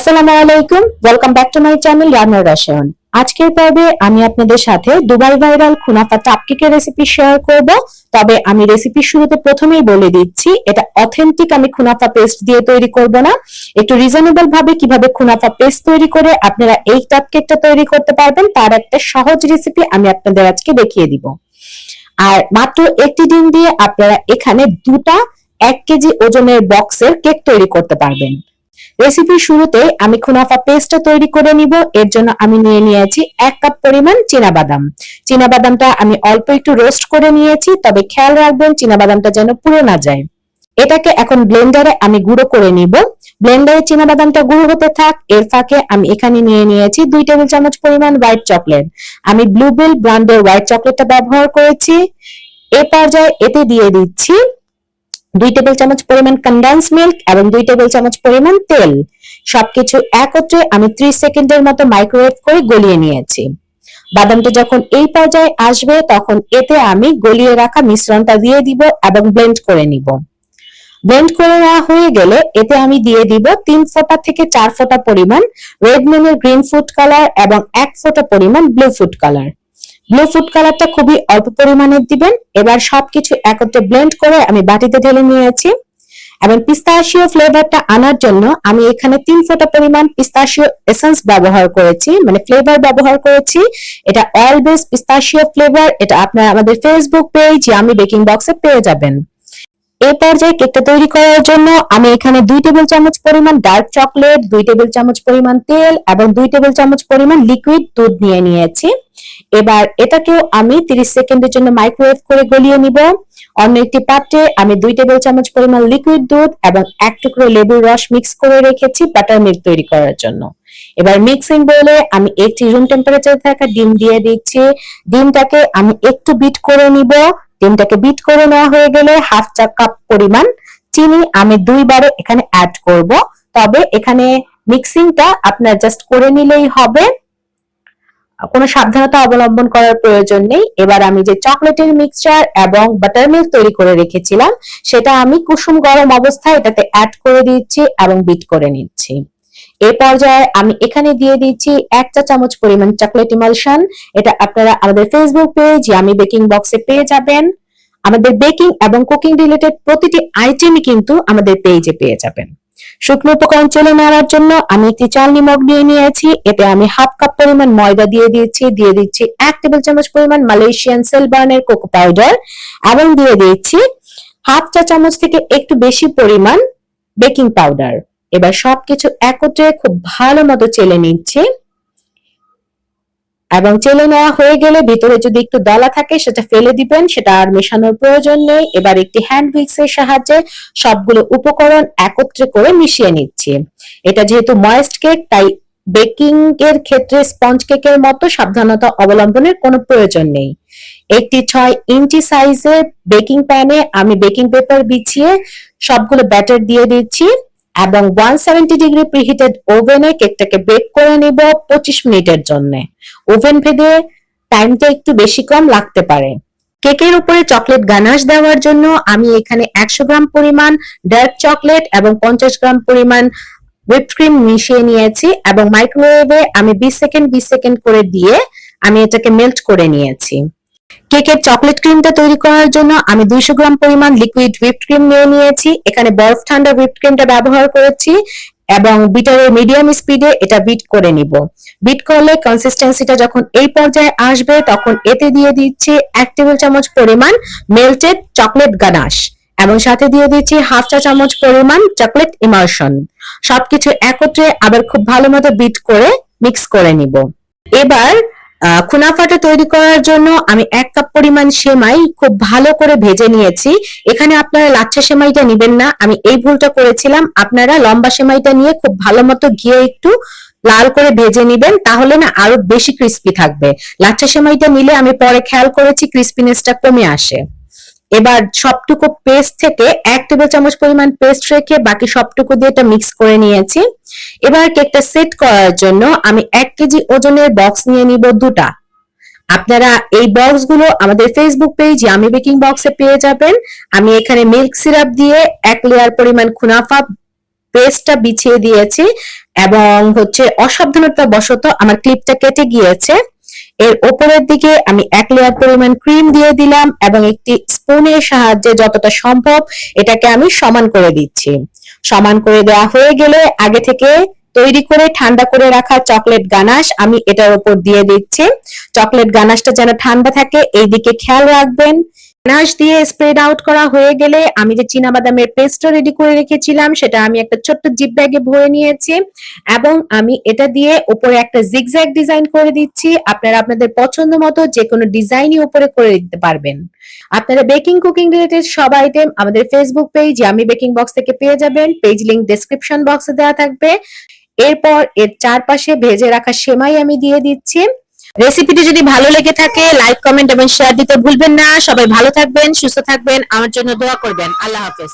আসসালামু আলাইকুম, welcome back to my channel রান্নার রসায়ন। আজকের পর্বে আমি আপনাদের সাথে দুবাই ভাইরাল কুনাফা কাপকেকের রেসিপি শেয়ার করব। তবে আমি রেসিপির শুরুতে প্রথমেই বলে দিচ্ছি, এটা অথেন্টিক আমি কুনাফা পেস্ট দিয়ে তৈরি করব না। একটু রিজনেবল ভাবে কিভাবে কুনাফা পেস্ট তৈরি করে আপনারা এই কাপকেকটা তৈরি করতে পারবেন তার একটা সহজ রেসিপি আমি আপনাদের আজকে দেখিয়ে দিব। আর মাত্র একটি ডিম দিয়ে আপনারা এখানে দুটা 1 কেজি ওজনের বক্সের কেক তৈরি করতে পারবেন। রেসিপির শুরুতে আমি কুনাফা পেস্টটা তৈরি করে নিব। এর জন্য আমি নিয়েছি 1 কাপ পরিমাণ চীনাবাদাম। চীনাবাদামটা আমি অল্প একটু রোস্ট করে নিয়েছি, তবে খেয়াল রাখবেন চীনাবাদামটা যেন পুড়ে না যায়। এটাকে এখন ব্লেন্ডারে আমি গুঁড়ো করে নিব। ব্লেন্ডারে চীনাবাদামটা গুঁড়ো হতে থাক, এর ফাঁকে আমি এখানে নিয়েছি 2 টেবিল চামচ পরিমাণ হোয়াইট চকলেট। আমি ব্লুবেল ব্র্যান্ডের হোয়াইট চকলেটটা ব্যবহার করেছি। এই পর্যায়ে এতে দিয়ে দিচ্ছি 2 টেবিল চামচ পরিমাণ কনডেন্স মিল্ক এবং 2 টেবিল চামচ পরিমাণ তেল। সবকিছু একত্রে আমি 30 সেকেন্ডের মতো মাইক্রোওয়েভ করে গলিয়ে নিয়েছি। বাদামটা যখন এই পর্যায়ে আসবে তখন এতে আমি গলিয়ে রাখা মিশ্রণটা দিয়ে দিব এবং ব্লেন্ড করে নিব। ব্লেন্ড করে নেওয়া হয়ে গেলে এতে আমি দিয়ে দিব 3 ফোঁটা থেকে 4 ফোঁটা পরিমাণ রেডম্যানের গ্রিন ফুড কালার এবং 1 ফোঁটা পরিমাণ blue food colour. Blue food কালারটা খুবই অল্প পরিমাণে দিবেন। এবার সবকিছু একত্রে ব্লেন্ড করে আমি বাটিতে ঢেলে নিয়েছি এবং পিস্তাশিও ফ্লেভারটা আনার জন্য আমি এখানে 3 ফোঁটা পরিমাণ পিস্তাশিও এসেন্স ব্যবহার করেছি, মানে ফ্লেভার ব্যবহার করেছি। এটা অয়েল বেস পিস্তাশিও ফ্লেভার। এটা আপনারা আমাদের ফেসবুক পেজ আমি বেকিং বক্সে পেয়ে যাবেন। এই পর্যায়ে কেকটা তৈরি করার জন্য আমি এখানে 2 টেবিল চামচ পরিমাণ ডার্ক চকলেট, 2 টেবিল চামচ পরিমাণ তেল এবং 2 টেবিল চামচ পরিমাণ লিকুইড দুধ নিয়েছি। এবার এটাকেও আমি 30 সেকেন্ডের জন্য মাইক্রোওয়েভ করে গলিয়ে নিব। অন্য একটি পাত্রে আমি 2 টেবিল চামচ পরিমাণ লিকুইড দুধ এবং 1 টুকরো লেবুর রস মিক্স করে রেখেছি বাটার মিল্ক তৈরি করার জন্য। এবার মিক্সিং বোলে আমি একটি রুম টেম্পারেচারে থাকা ডিম দিয়ে দিচ্ছি। ডিমটাকে আমি একটু বিট করে নিব। ডিমটাকে বিট করে নেওয়া হয়ে গেলে হাফ চা কাপ পরিমাণ চিনি আমি 2 বারে এখানে অ্যাড করব। তবে এখানে মিক্সিংটা আপনারা জাস্ট করে নিলেই হবে, কোনো সাবধানতা অবলম্বন করার প্রয়োজন নেই। এবার আমি যে চকলেটের মিক্সচার এবং বাটার মিল্ক তৈরি করে রেখেছিলাম সেটা আমি কুসুম গরম অবস্থায় এটাতে অ্যাড করে দিচ্ছি এবং বিট করে নিচ্ছি। এই পর্যায়ে আমি এখানে দিয়ে দিচ্ছি 1 চা চামচ পরিমাণ চকলেট ইমালশন। এটা আপনারা আমাদের ফেসবুক পেজ আমি বেকিং বক্সে পেয়ে যাবেন। আমাদের বেকিং এবং কুকিং রিলেটেড প্রতিটি আইটেমই কিন্তু আমাদের পেজে পেয়ে যাবেন। শুকনো উপকরণ চেলে নেওয়ার জন্য আমি একটি চালনি মগ নিয়েছি। এতে আমি হাফ কাপ পরিমাণ ময়দা দিয়ে দিচ্ছি 1 টেবিল চামচ পরিমাণ মালয়েশিয়ান সেলবার্নের কোকো পাউডার এবং দিয়ে দিচ্ছি হাফ চা চামচ থেকে একটু বেশি পরিমাণ বেকিং পাউডার। এবার সবকিছু একত্রে খুব ভালো মতো চেলে নিচ্ছি এবং চেলে নেওয়া হয়ে গেলে ভিতরে যদি একটু দলা থাকে সেটা ফেলে দিবেন, সেটা আর মেশানোর প্রয়োজন নেই। এবার একটি হ্যান্ড উইক্সের সাহায্যে সবগুলো উপকরণ একত্রে করে মিশিয়ে নিচ্ছি। এটা যেহেতু ময়েস্ট কেক তাই বেকিং এর ক্ষেত্রে স্পঞ্জ কেকের মতো সাবধানতা অবলম্বনের কোনো প্রয়োজন নেই। একটি 6 ইঞ্চি সাইজের বেকিং প্যানে আমি বেকিং পেপার বিছিয়ে সবগুলো ব্যাটার দিয়ে দিচ্ছি এবং 170 ডিগ্রি প্রিহিটেড ওভেনে কেকটাকে বেক করে নিব 25 মিনিটের জন্য। ওভেন ভেদে টাইমটা একটু বেশি কম লাগতে পারে। কেকের উপরে চকলেট গানাশ দেওয়ার জন্য আমি এখানে 100 গ্রাম পরিমাণ ডার্ক চকলেট এবং 50 গ্রাম পরিমাণ হুইপড ক্রিম মিশিয়ে নিয়েছি এবং মাইক্রোওয়েভে আমি 20 সেকেন্ড করে দিয়ে আমি এটাকে মেল্ট করে নিয়েছি। কেকের চকলেট ক্রিমটা তৈরি করার জন্য আমি 200 গ্রাম পরিমাণ লিকুইড হুইপড ক্রিম নিয়েছি। এখানে বরফ ঠান্ডা হুইপড ক্রিমটা ব্যবহার করেছি এবং বিটারের মিডিয়াম স্পিডে এটা বিট করে নিব। বিট করলে কনসিস্টেন্সিটা যখন এই পর্যায়ে আসবে তখন এতে দিয়ে দিচ্ছি 1 টেবিল চামচ পরিমাণ মেল্টেড চকলেট গানাশ এবং সাথে দিয়ে দিচ্ছি হাফ চা চামচ পরিমাণ চকলেট ইমালশন। সবকিছু একত্রে আবার খুব ভালো মতো বিট করে মিক্স করে নিব। এবার কুনাফাটা তৈরি করার জন্য আমি 1 কাপ পরিমাণ সেমাই খুব ভালো করে ভেজে নিয়েছি। এখানে আপনারা লাচ্ছা সেমাইটা নেবেন না, আমি এই ভুলটা করেছিলাম। আপনারা লম্বা সেমাইটা নিয়ে খুব ভালো মতো ঘিয়ে একটু লাল করে ভেজে নেবেন, তাহলে না আরো বেশি ক্রিস্পি থাকবে। লাচ্ছা সেমাইটা নিলে আমি পরে খেয়াল করেছি ক্রিস্পিনেসটা কমে আসে। এবার সবটুকু পেস্ট থেকে 1 টেবিল চামচ পরিমাণ পেস্ট রেখে বাকি সবটুকু দিয়ে এটা মিক্স করে নিয়েছি। এবার কেকটা সেট করার জন্য আমি 1 কেজি ওজনের বক্স নিয়ে নিব 2টা। আপনারা এই বক্সগুলো আমাদের ফেসবুক পেজ আমি বেকিং বক্সে পেয়ে যাবেন। আমি এখানে মিল্ক সিরাপ দিয়ে 1 লেয়ার পরিমাণ কুনাফা পেস্টটা বিছিয়ে দিয়েছি এবং অসাবধানতা বশত আমার ক্লিপটা কেটে গিয়েছে। এর উপরের দিকে আমি 1 লেয়ার পরিমাণ ক্রিম দিয়ে দিলাম এবং একটি স্পুনের সাহায্যে যতটা সম্ভব এটাকে আমি সমান করে দিচ্ছি। সমান করে দেওয়া হয়ে গেলে আগে থেকে তৈরি করে ঠান্ডা করে রাখা চকলেট গানাশ আমি এটার উপর দিয়ে দিচ্ছি। চকলেট গানাশটা যেন ঠান্ডা থাকে এই দিকে খেয়াল রাখবেন। গানাশ দিয়ে স্প্রেড আউট করা হয়ে গেলে আমি যে চীনাবাদামের পেস্টটা রেডি করে রেখেছিলাম সেটা আমি একটা ছোট্ট জিপ ব্যাগে ভরে নিয়েছি এবং আমি এটা দিয়ে উপরে একটা জিগজ্যাগ ডিজাইন করে দিচ্ছি। আপনারা আপনাদের পছন্দ মতো যে কোনো ডিজাইনই উপরে করে দিতে পারবেন। আপনারা বেকিং কুকিং রিলেটেড সব আইটেম আমাদের Facebook page yummy baking box থেকে পেয়ে যাবেন। পেজ লিংক ডেসক্রিপশন বক্সে দেওয়া থাকবে। এরপর এর চারপাশে ভেজে রাখা সেমাই আমি দিয়ে দিচ্ছি। রেসিপিটি যদি ভালো লেগে থাকে লাইক, কমেন্ট এবং শেয়ার দিতে ভুলবেন না। সবাই ভালো থাকবেন, সুস্থ থাকবেন, আমার জন্য দোয়া করবেন। আল্লাহ হাফেজ।